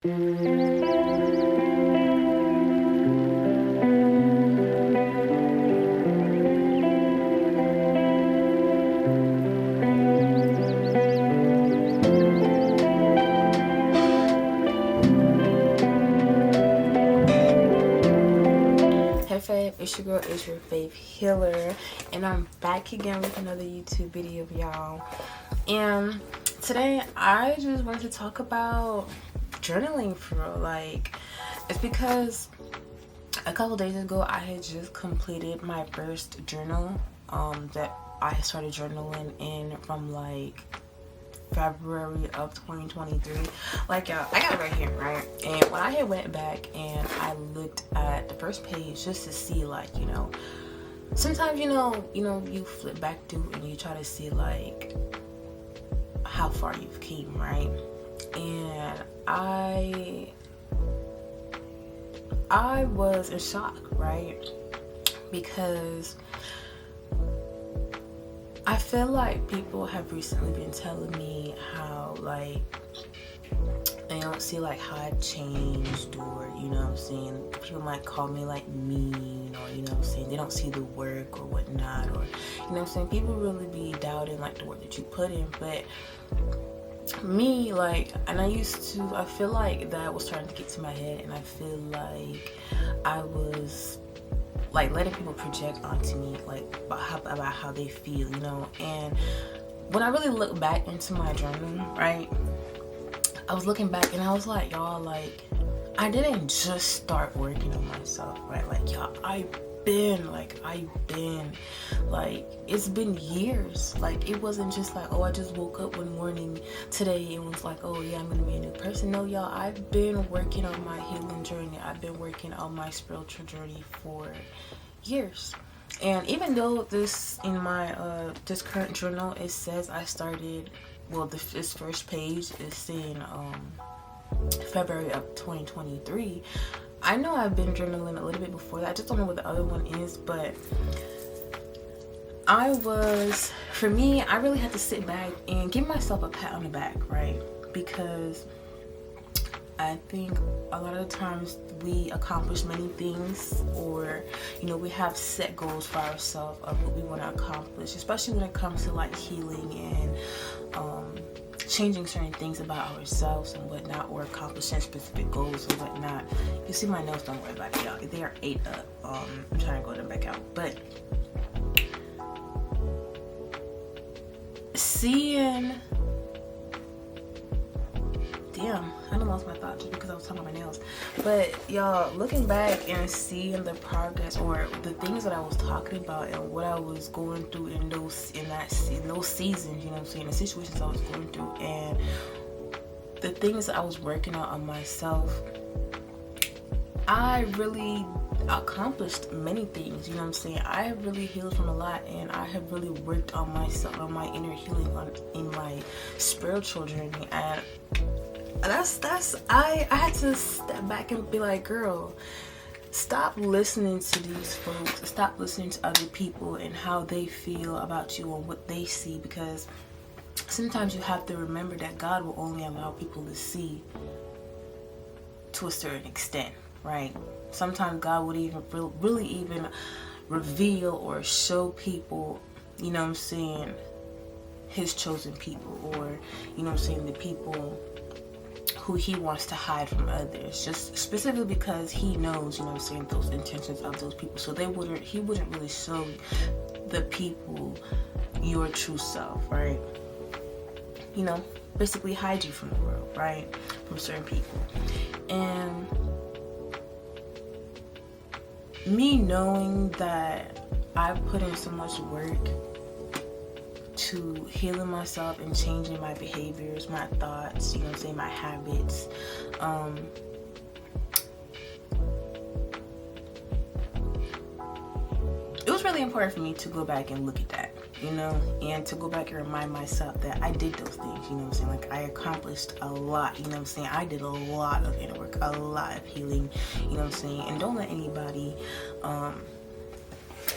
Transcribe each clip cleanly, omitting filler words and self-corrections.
Fave, it's your girl, it's your fave healer, and I'm back again with another YouTube video, y'all. And today I just wanted to talk about journaling for real. Like, it's because a couple days ago I had just completed my first journal that I started journaling in from like February of 2023. Like, y'all, I got it right here, right? And when I had went back and I looked at the first page just to see, like, you know, sometimes you flip back through and you try to see like how far you've came, right? And I was in shock, right? Because I feel like people have recently been telling me how, like, they don't see, like, how I've changed, or, you know what I'm saying, people might call me, like, mean, or, you know what I'm saying, they don't see the work or whatnot, or, you know what I'm saying, people really be doubting, like, the work that you put in. But me, like, and I feel like that was starting to get to my head, and I feel like I was like letting people project onto me, like, about how they feel, you know. And when I really look back into my journal, right, I was looking back and I was like, y'all, like, I didn't just start working on myself, right? Like, y'all, I've been, like, it's been years. Like, it wasn't just like, oh, I just woke up one morning today and was like, oh yeah, I'm gonna be a new person. No, y'all, I've been working on my healing journey. I've been working on my spiritual journey for years. And even though this, in my this current journal, it says I started, well, this first page is saying February of 2023. I know I've been journaling a little bit before that. I just don't know what the other one is. But for me, I really had to sit back and give myself a pat on the back, right? Because I think a lot of the times we accomplish many things, or, you know, we have set goals for ourselves of what we want to accomplish, especially when it comes to like healing and changing certain things about ourselves and whatnot, or accomplishing specific goals and whatnot. You see my nails, don't worry about it, y'all. They are ate up. I'm trying to grow them back out. But seeing, damn, I done lost my thought just because I was talking about my nails. But y'all, looking back and seeing the progress, or the things that I was talking about and what I was going through in those seasons, you know what I'm saying, the situations I was going through, and the things that I was working on myself, I really accomplished many things, you know what I'm saying. I have really healed from a lot, and I have really worked on myself, on my inner healing, in my spiritual journey. And I had to step back and be like, girl, stop listening to these folks, stop listening to other people and how they feel about you and what they see, because sometimes you have to remember that God will only allow people to see to a certain extent, right? Sometimes God would even really even reveal or show people, you know what I'm saying, his chosen people, or, you know what I'm saying, the people who he wants to hide from others, just specifically because he knows, you know what I'm saying, those intentions of those people. So he wouldn't really show the people your true self, right? You know, basically hide you from the world, right? From certain people. And me knowing that I put in so much work to healing myself and changing my behaviors, my thoughts, you know what I'm saying, my habits, it was really important for me to go back and look at that, you know, and to go back and remind myself that I did those things, you know what I'm saying, like, I accomplished a lot, you know what I'm saying, I did a lot of inner work, a lot of healing, you know what I'm saying. And don't let anybody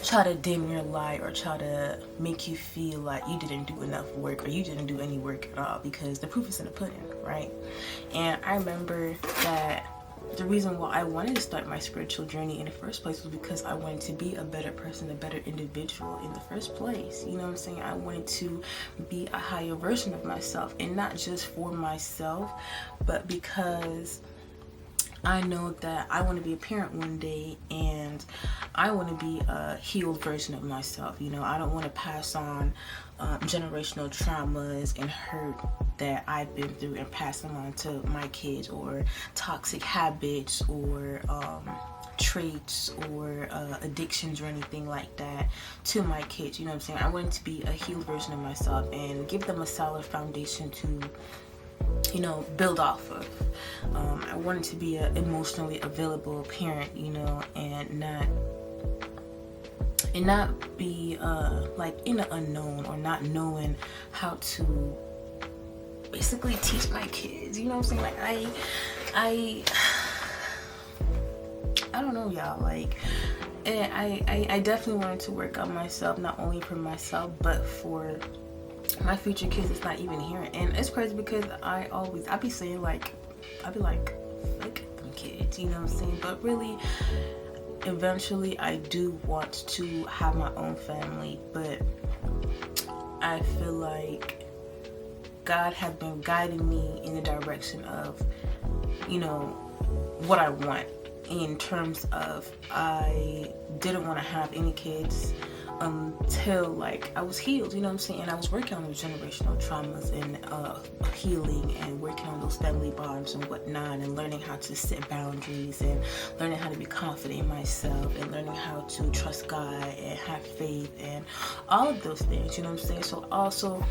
try to dim your light or try to make you feel like you didn't do enough work or you didn't do any work at all, because the proof is in the pudding, right? And I remember that the reason why I wanted to start my spiritual journey in the first place was because I wanted to be a better person, a better individual in the first place. You know what I'm saying? I wanted to be a higher version of myself, and not just for myself, but because I know that I want to be a parent one day, and I want to be a healed version of myself. You know, I don't want to pass on generational traumas and hurt that I've been through and pass them on to my kids, or toxic habits, or traits, or addictions, or anything like that to my kids. You know what I'm saying? I want to be a healed version of myself and give them a solid foundation to, you know, build off of. I wanted to be an emotionally available parent, you know, and not be like in the unknown, or not knowing how to basically teach my kids. You know what I'm saying? Like I don't know, y'all. Like, and I definitely wanted to work on myself, not only for myself but for my future kids. It's not even here. And it's crazy because I be saying, like, I be like, fuck them kids, you know what I'm saying? But really, eventually I do want to have my own family, but I feel like God has been guiding me in the direction of, you know, what I want, in terms of I didn't want to have any kids until, like, I was healed, you know what I'm saying? And I was working on those generational traumas and healing, and working on those family bonds and whatnot, and learning how to set boundaries, and learning how to be confident in myself, and learning how to trust God and have faith, and all of those things, you know what I'm saying? So also,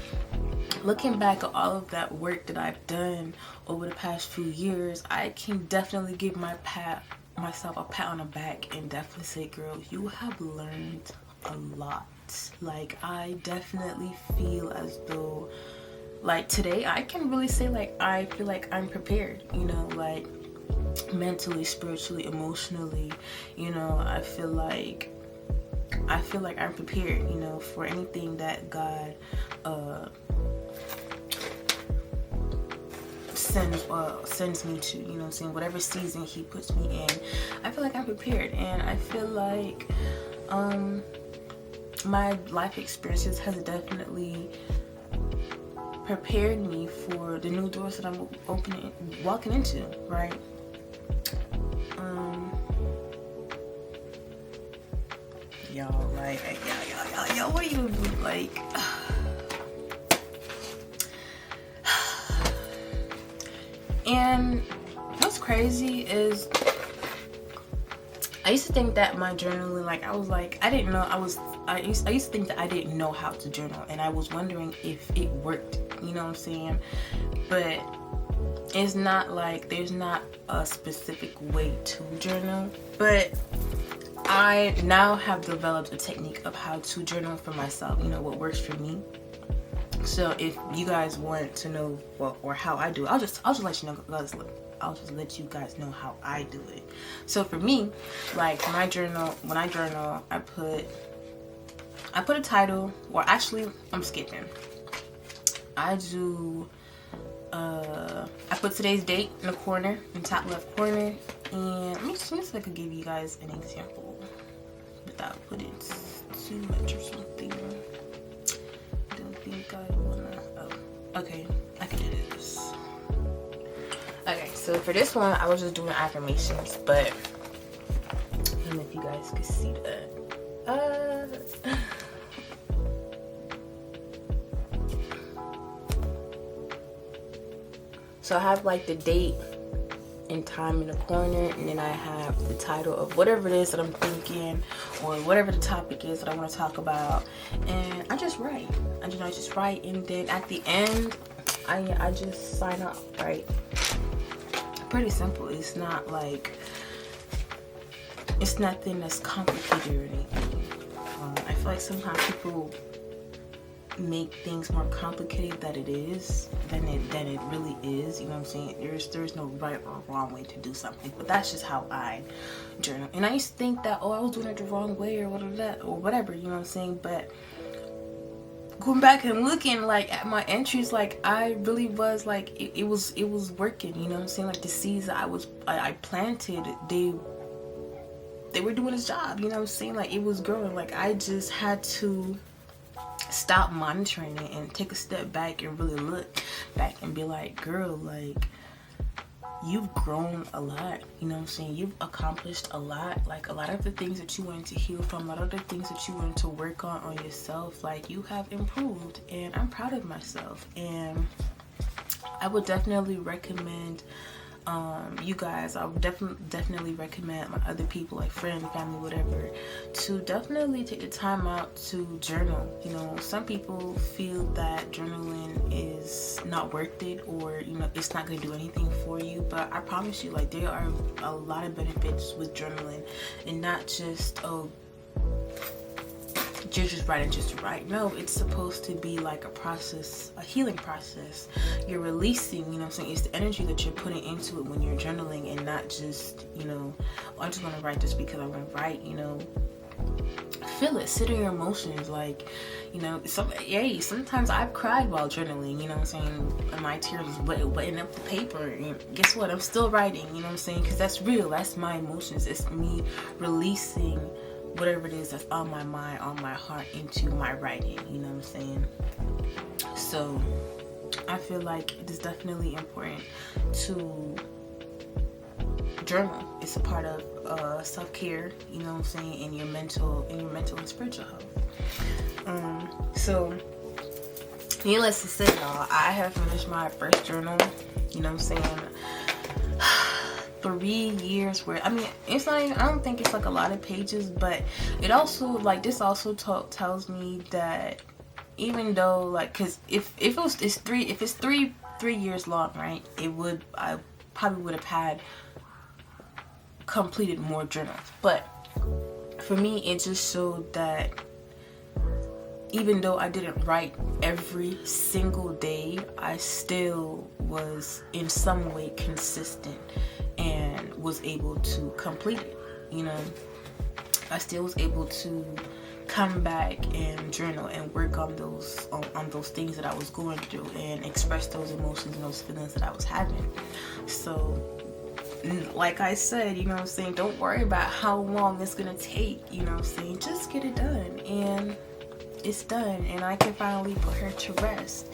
looking back at all of that work that I've done over the past few years, I can definitely give myself a pat on the back and definitely say, girl, you have learned a lot. Like, I definitely feel as though, like, today I can really say, like, I feel like I'm prepared, you know, like, mentally, spiritually, emotionally, you know. I feel like I'm prepared, you know, for anything that God sends me to, you know what I'm saying? Whatever season he puts me in, I feel like I'm prepared. And I feel like my life experiences has definitely prepared me for the new doors that I'm walking into, right? Y'all, like, y'all, what are you, like, and what's crazy is, I used to think that my journaling, like, I used to think that I didn't know how to journal, and I was wondering if it worked, you know what I'm saying? But it's not like, there's not a specific way to journal, but I now have developed a technique of how to journal for myself, you know, what works for me. So if you guys want to know what or how I do it, I'll just let you know, guys. I'll just let you guys know how I do it. So for me, like, when I journal, I put a title, or actually, I'm skipping. I put today's date in the corner, in the top left corner, and let me see if I could give you guys an example without putting too much or something. I don't think I wanna. Oh, okay, I can do this. Okay, so for this one, I was just doing affirmations, but I don't know if you guys could see that. So I have, like, the date and time in the corner, and then I have the title of whatever it is that I'm thinking, or whatever the topic is that I want to talk about, and I just write. I just write, and then at the end, I just sign up, right? Pretty simple. It's not like, it's nothing that's complicated or anything. I feel like sometimes people make things more complicated than it really is. You know what I'm saying? There's no right or wrong way to do something, but that's just how I journal. And I used to think that, oh, I was doing it the wrong way or whatever, you know what I'm saying? But going back and looking like at my entries, like I really was like it was working, you know what I'm saying? Like the seeds that I planted, they were doing its job, you know what I'm saying? Like it was growing. Like I just had to stop monitoring it and take a step back and really look back and be like, girl, like you've grown a lot, you know what I'm saying? You've accomplished a lot. Like a lot of the things that you wanted to heal from, a lot of the things that you wanted to work on yourself, like you have improved, and I'm proud of myself. And I would definitely recommend you guys, I would definitely recommend my other people, like friends, family, whatever, to definitely take the time out to journal. You know, some people feel that journaling is not worth it, or you know, it's not going to do anything for you, but I promise you, like there are a lot of benefits with journaling, and not just you're just writing just to write. No, it's supposed to be like a process, a healing process. You're releasing, you know what I'm saying? It's the energy that you're putting into it when you're journaling, and not just, you know, oh, I'm just going to write this because I want to write, you know. Feel it, sit in your emotions, like, you know, sometimes I've cried while journaling, you know what I'm saying, and my tears was wetting up the paper, and guess what, I'm still writing, you know what I'm saying, because that's real, that's my emotions, it's me releasing whatever it is that's on my mind, on my heart, into my writing, you know what I'm saying? So I feel like it is definitely important to journal. It's a part of self-care, you know what I'm saying, in your mental and spiritual health. So needless to say, y'all, I have finished my first journal, you know what I'm saying, 3 years where, I mean, it's not even, I don't think it's like a lot of pages, but it also, like, this also tells me that even though, like, because if it's 3 years long, right, I probably would have had completed more journals. But for me, it just showed that even though I didn't write every single day, I still was in some way consistent and was able to complete it, you know. I still was able to come back and journal and work on those things that I was going through, and express those emotions and those feelings that I was having. So like I said, you know what I'm saying, don't worry about how long it's gonna take, you know what I'm saying, just get it done. And it's done, and I can finally put her to rest,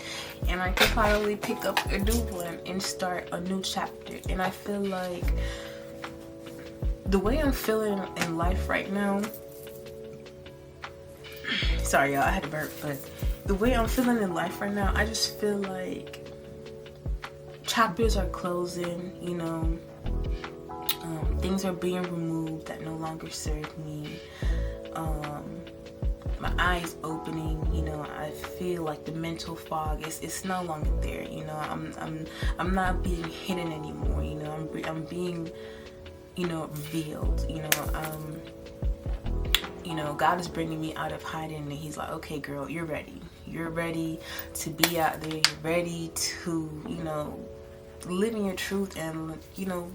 and I can finally pick up a new one and start a new chapter. And I feel like the way I'm feeling in life right now, sorry y'all, I had to burp, but the way I'm feeling in life right now, I just feel like chapters are closing, you know, things are being removed that no longer serve me, my eyes opening, you know. I feel like the mental fog it's no longer there, you know. I'm not being hidden anymore, you know. I'm being, you know, revealed, you know. God is bringing me out of hiding, and he's like, okay girl, you're ready to be out there, you're ready to, you know, live in your truth, and, you know,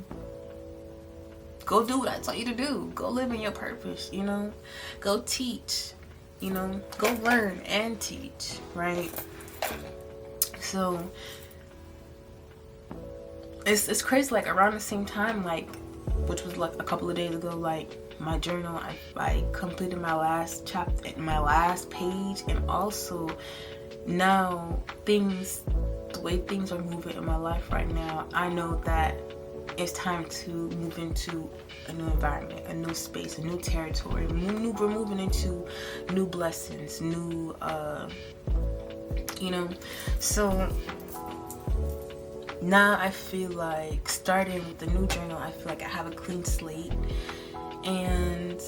go do what I taught you to do. Go live in your purpose, you know. Go teach, you know. Go learn and teach, right? So it's crazy, like around the same time, like, which was like a couple of days ago, like my journal, I completed my last chapter, my last page, and also now the way things are moving in my life right now, I know that it's time to move into a new environment, a new space, a new territory. We're moving into new blessings, new, you know. So now I feel like starting with the new journal, I feel like I have a clean slate. And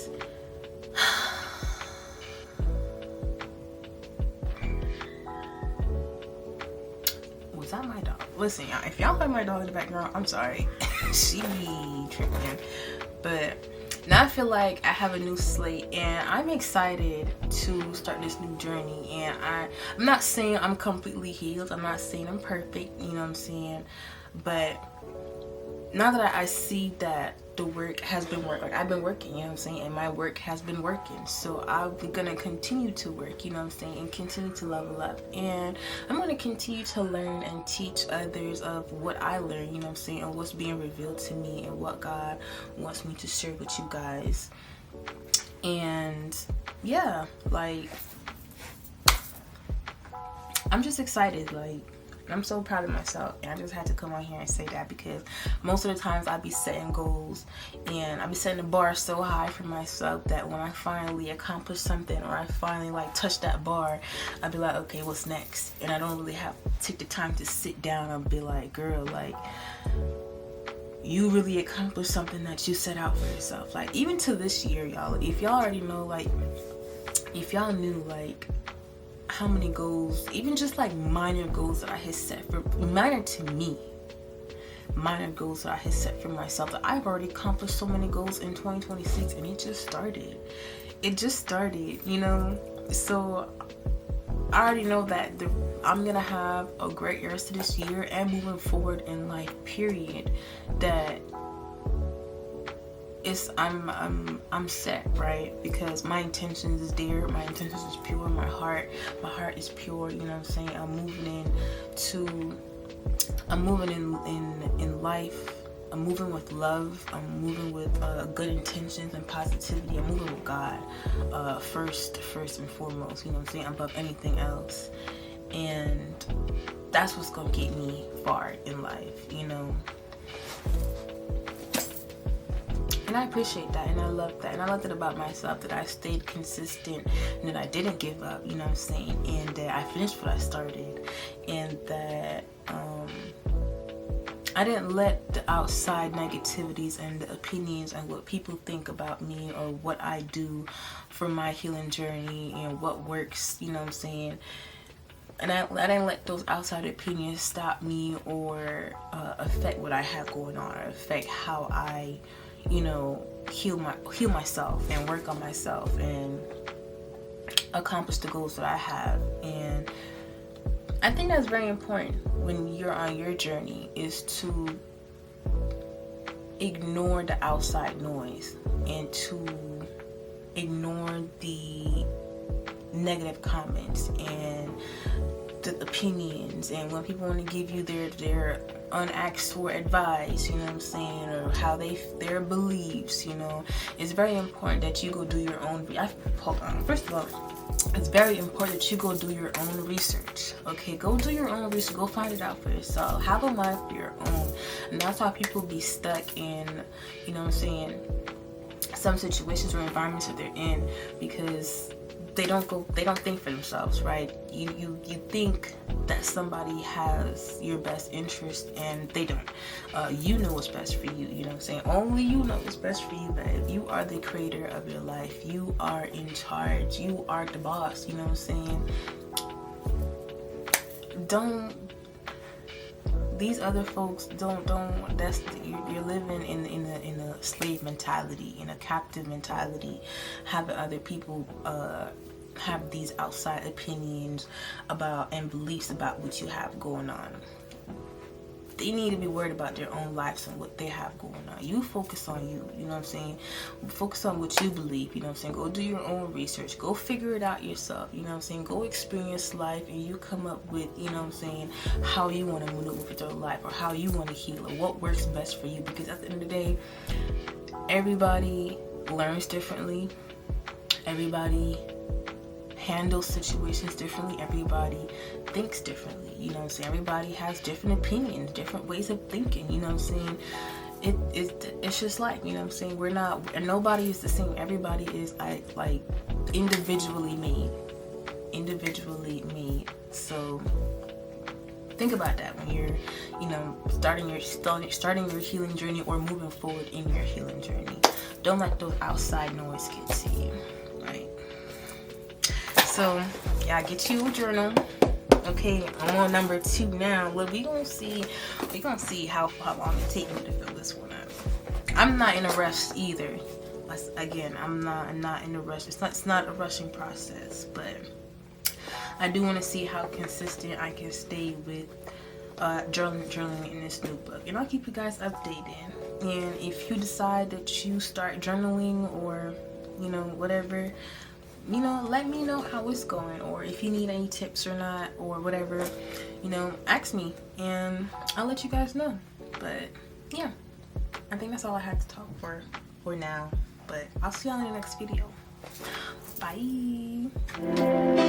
was that my dog? Listen, y'all, if y'all heard my dog in the background, I'm sorry. She be tripping. But Now I feel like I have a new slate, and I'm excited to start this new journey. And I'm not saying I'm completely healed. I'm not saying I'm perfect, you know what I'm saying? But now that I see that the work has been working, like I've been working, you know what I'm saying, and my work has been working, so I'm gonna continue to work, you know what I'm saying, and continue to level up, and I'm gonna continue to learn and teach others of what I learned, you know what I'm saying, and what's being revealed to me and what God wants me to share with you guys. And yeah, like I'm just excited, like I'm so proud of myself, and I just had to come on here and say that, because most of the times I be setting goals and I be setting the bar so high for myself that when I finally accomplish something, or I finally like touch that bar, I be like, okay, what's next? And I don't really have to take the time to sit down and be like, girl, like you really accomplished something that you set out for yourself. Like even to this year, y'all, if y'all already know, like if y'all knew like how many goals, even just like minor goals that I had set for, minor to me, minor goals that I had set for myself, that I've already accomplished so many goals in 2026, and it just started, you know. So I already know that I'm gonna have a great rest of this year and moving forward in life, period. That I'm set, right? Because my intentions is there, my intentions is pure, my heart is pure, you know what I'm saying? I'm moving in life. I'm moving with love. I'm moving with good intentions and positivity. I'm moving with God first and foremost, you know what I'm saying, above anything else. And that's what's gonna get me far in life, you know. And I appreciate that, and I love that, and I love that about myself, that I stayed consistent, and that I didn't give up, you know what I'm saying, and that I finished what I started, and that I didn't let the outside negativities and the opinions and what people think about me or what I do for my healing journey and what works, you know what I'm saying. And I didn't let those outside opinions stop me or affect what I have going on, or affect how I, you know, heal myself and work on myself and accomplish the goals that I have. And I think that's very important when you're on your journey, is to ignore the outside noise and to ignore the negative comments and the opinions, and when people want to give you their unasked for advice, you know what I'm saying, or how their beliefs, you know. It's very important that you go do your own. First of all, it's very important that you go do your own research. Okay, go do your own research. Go find it out for yourself. Have a mind for your own. And that's how people be stuck in, you know what I'm saying, some situations or environments that they're in, because they don't think for themselves, right? You think that somebody has your best interest, and they don't. You know what's best for you, you know what I'm saying? Only you know what's best for you, babe. You are the creator of your life. You are in charge. You are the boss, you know what I'm saying? These other folks you're living in a slave mentality, in a captive mentality, having other people have these outside opinions about and beliefs about what you have going on. They need to be worried about their own lives and what they have going on. You focus on you, you know what I'm saying? Focus on what you believe, you know what I'm saying? Go do your own research. Go figure it out yourself, you know what I'm saying? Go experience life, and you come up with, you know what I'm saying, how you want to maneuver with your life, or how you want to heal, or what works best for you. Because at the end of the day, everybody learns differently. Everybody handles situations differently. Everybody thinks differently, you know what I'm saying? Everybody has different opinions, different ways of thinking, you know what I'm saying? It's just like, you know what I'm saying, and nobody is the same. Everybody is like individually made. So think about that when you're, you know, starting your healing journey, or moving forward in your healing journey. Don't let those outside noise get to you, right? So yeah, get you a journal. Okay, I'm on number 2 now. Well, we gonna see how long it takes me to fill this one up. I'm not in a rush either. again, I'm not in a rush. It's not a rushing process, but I do want to see how consistent I can stay with journaling in this new book, and I'll keep you guys updated. And if you decide that you start journaling, or you know, whatever, you know, let me know how it's going, or if you need any tips or not, or whatever, you know, ask me and I'll let you guys know. But yeah, I think that's all I had to talk for now, but I'll see y'all in the next video. Bye.